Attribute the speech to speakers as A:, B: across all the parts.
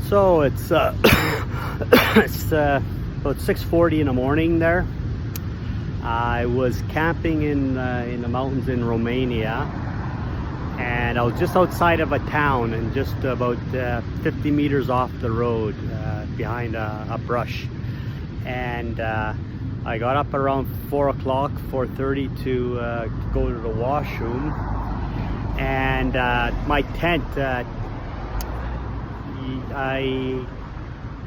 A: So it's it's about 6:40 in the morning there. I was camping in the mountains in Romania, and I was just outside of a town and just about 50 meters off the road behind a brush. And I got up around 4 o'clock, 4:30 to go to the washroom. And my tent,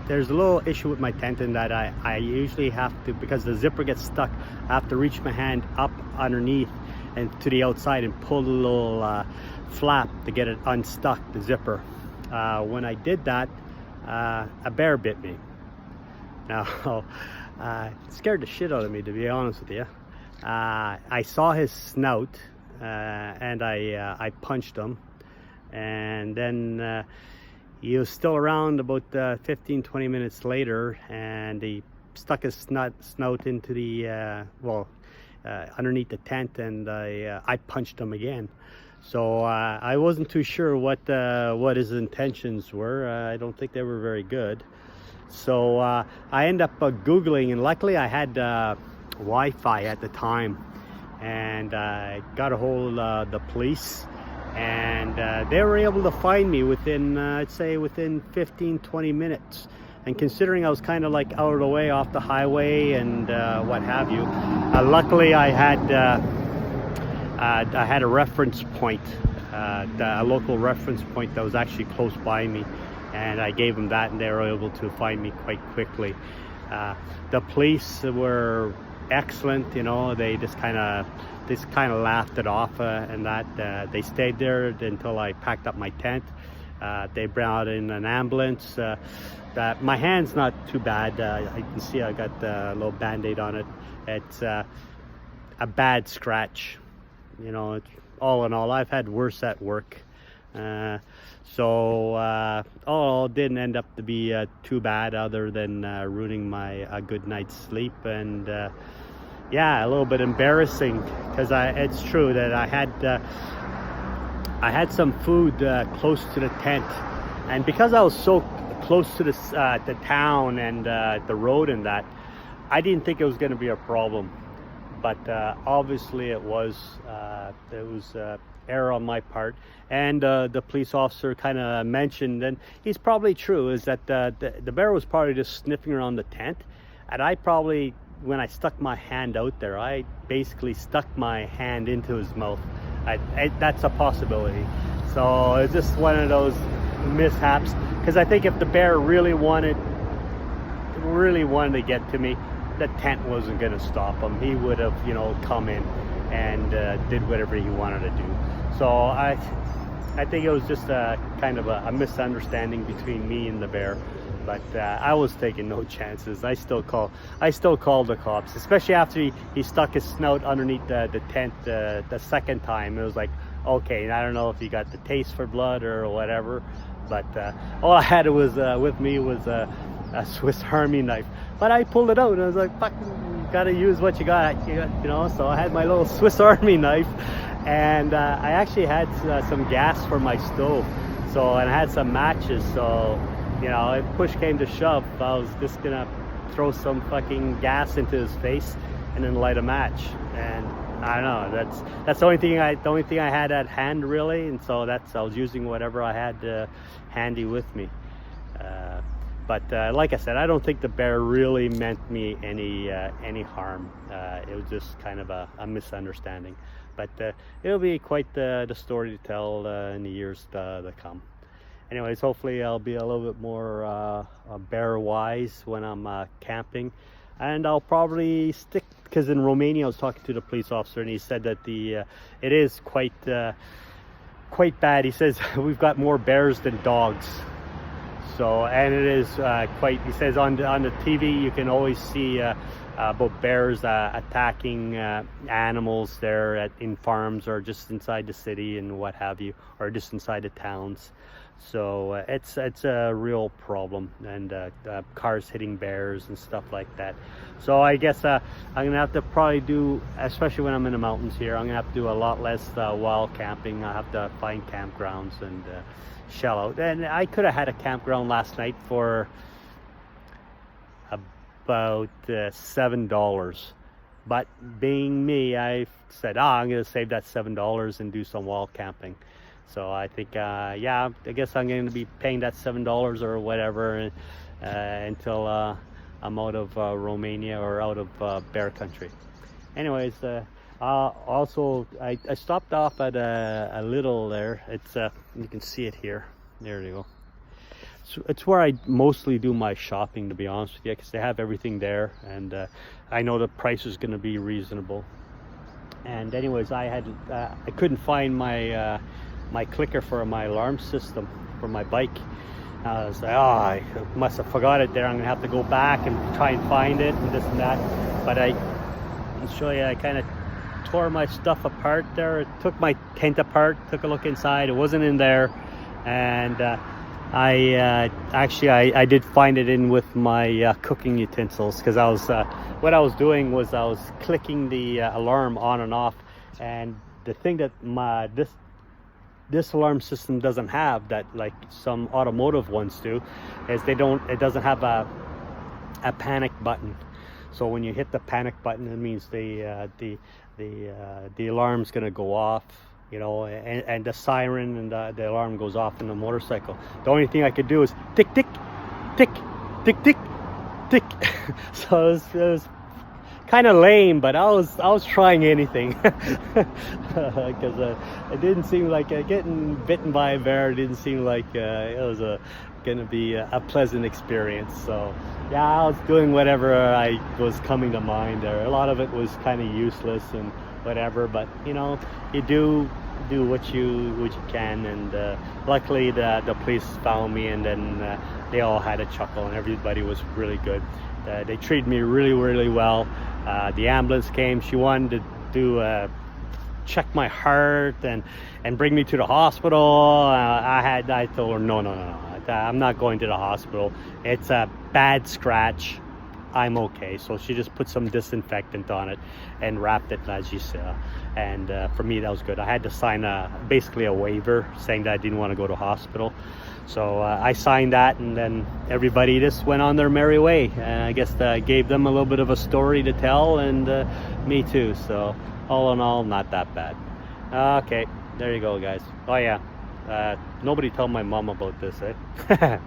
A: there's a little issue with my tent in that I usually have to, because the zipper gets stuck, I have to reach my hand up underneath and to the outside and pull the little flap to get it unstuck, the zipper. When I did that, a bear bit me. Now, it scared the shit out of me, to be honest with you. I saw his snout and I punched him, and then he was still around about 15-20 minutes later, and he stuck his snout into the underneath the tent, and I punched him again. So I wasn't too sure what his intentions were. I don't think they were very good. So I ended up Googling, and luckily I had Wi-Fi at the time, and I got a hold of the police, and they were able to find me within I'd say within 15-20 minutes. And considering I was kind of like out of the way off the highway and what have you, luckily I had a reference point, a local reference point that was actually close by me, and I gave them that, and they were able to find me quite quickly. The police were excellent, you know. They just kind of laughed it off, and that they stayed there until I packed up my tent. They brought in an ambulance. My hand's not too bad. You can see I got a little band-aid on it. It's a bad scratch, you know. It's, all in all, I've had worse at work. All didn't end up to be too bad, other than ruining a good night's sleep. And yeah, a little bit embarrassing, because it's true that I had some food close to the tent, and because I was so close to the town and the road and that, I didn't think it was going to be a problem. But obviously it was. There was error on my part, and the police officer kind of mentioned, and he's probably true, is that the bear was probably just sniffing around the tent, and I probably, when I stuck my hand out there, I basically stuck my hand into his mouth. That's a possibility. So it's just one of those mishaps, because I think if the bear really wanted to get to me, the tent wasn't going to stop him. He would have, you know, come in and did whatever he wanted to do. So I think it was just a kind of a misunderstanding between me and the bear. But I was taking no chances. I still called the cops, especially after he stuck his snout underneath the tent the second time. It was like, okay, I don't know if he got the taste for blood or whatever, but all I had with me was a Swiss Army knife. But I pulled it out, and I was like, fuck, you gotta use what you got, you know. So I had my little Swiss Army knife, and I actually had some gas for my stove, and I had some matches. So, you know, if push came to shove, I was just gonna throw some fucking gas into his face and then light a match. And I don't know, that's the only thing I had at hand, really. And so I was using whatever I had handy with me. But like I said, I don't think the bear really meant me any harm. It was just kind of a misunderstanding. But it'll be quite the story to tell in the years to come. Anyways, hopefully I'll be a little bit more bear wise when I'm camping, and I'll probably stick, because in Romania I was talking to the police officer, and he said that it is quite bad. He says we've got more bears than dogs. So, and it is quite, he says on the TV you can always see about bears attacking animals there in farms, or just inside the city and what have you, or just inside the towns. So it's a real problem, and cars hitting bears and stuff like that. So I guess I'm gonna have to probably do, especially when I'm in the mountains here, I'm gonna have to do a lot less wild camping. I have to find campgrounds and shell out. And I could have had a campground last night for about $7. But being me, I said, I'm going to save that $7 and do some wall camping. So I think, yeah, I guess I'm going to be paying that $7 or whatever until I'm out of Romania or out of bear country. Anyways, also I stopped off at a little there. It's you can see it here. There you go. So it's where I mostly do my shopping, to be honest with you, because they have everything there, and I know the price is going to be reasonable. And anyways, I couldn't find my my clicker for my alarm system for my bike. I was like, oh, I must have forgot it there. I'm gonna have to go back and try and find it and this and that. But I'll show you, I kind of tore my stuff apart there. It took my tent apart, took a look inside. It wasn't in there, and I did find it in with my cooking utensils, because I was what I was doing was I was clicking the alarm on and off. And the thing that this alarm system doesn't have, that like some automotive ones do, is it doesn't have a panic button. So when you hit the panic button, it means the alarm's gonna go off, you know, and the siren and the alarm goes off in the motorcycle. The only thing I could do is tick tick tick tick tick tick. So it was kind of lame, but I was trying anything, because it didn't seem like getting bitten by a bear didn't seem like it was gonna be a pleasant experience. So yeah, I was doing whatever I was coming to mind there. A lot of it was kind of useless and whatever, but you know, you do what you can. And luckily the police found me, and then they all had a chuckle, and everybody was really good. They treated me really well. The ambulance came. She wanted to check my heart and bring me to the hospital. I told her no, I'm not going to the hospital. It's a bad scratch. I'm okay. So she just put some disinfectant on it and wrapped it, as you saw. And for me, that was good. I had to sign basically a waiver saying that I didn't want to go to hospital. So I signed that, and then everybody just went on their merry way. I guess I gave them a little bit of a story to tell, and me too. So all in all, not that bad. Okay, there you go, guys. Oh yeah, nobody told my mom about this, eh?